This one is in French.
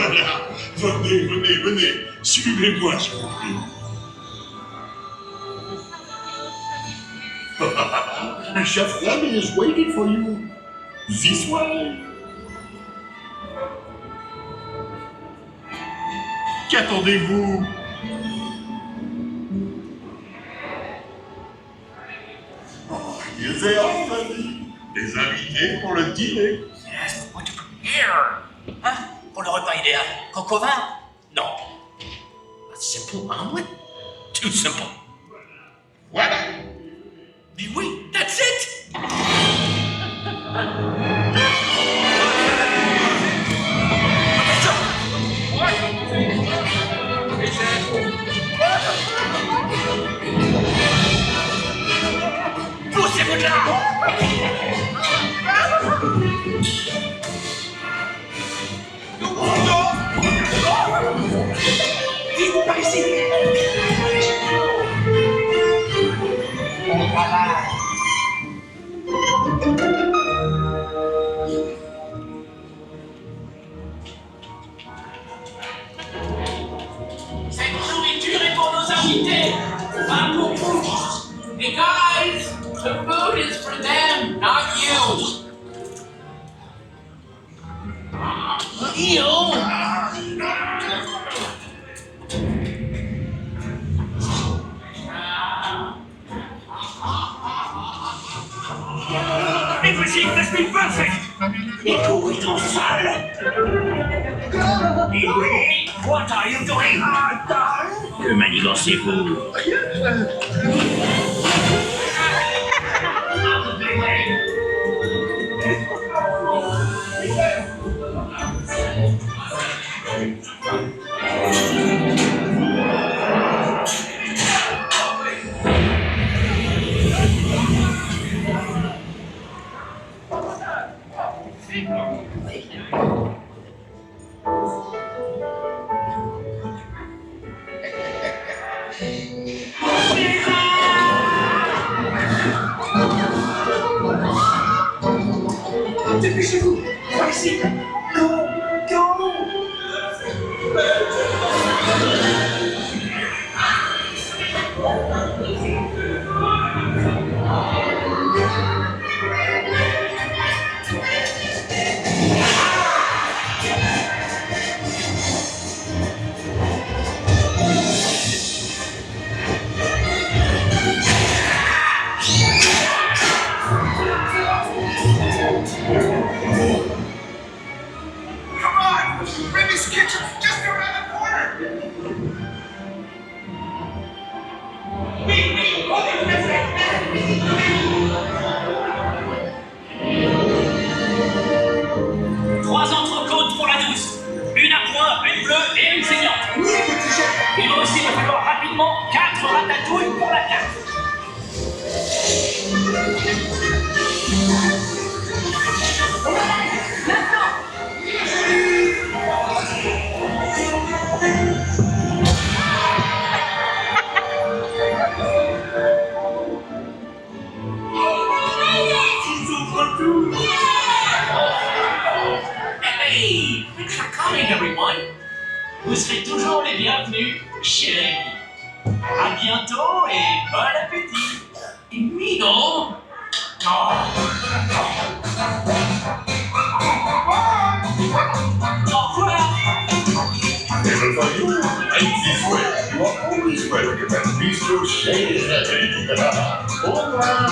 Voilà. Venez, venez, venez. Suivez-moi, je vous prie. Chef Remy is waiting for you. This way. Qu'attendez-vous? Oh, ils est enfin dit. Des invités pour le dîner. Yes, what to prepare? Hein? Pour le repas idéal. Coq au vin? Non. A simple omelet? Too simple. Voilà. Mais oui, that's it! Poussez-vous de là! Vite, par ici! Bon travail! Cette nourriture est pour nos invités, pas pour vous. Hey guys, the food is for them, not you. You? Everything must be perfect! Les coups est en salle! Oui, what are you doing? Que manigancez-vous? Dépêchez-vous, par ici. Go, go. Remy's kitchen just around the corner. Trois entrecôtes pour la douce. Une à point, une bleue et une saignante. Oui, petit chef. Il va aussi me falloir rapidement 4 ratatouilles pour la carte. Hey, thanks for coming, everyone. Vous serez toujours les bienvenus chez Remy. À bientôt et bon appétit. Amigo. Oh. Au revoir. Never for you. Ain't this way. You are always welcome at Bistro Chez Remy. Au revoir.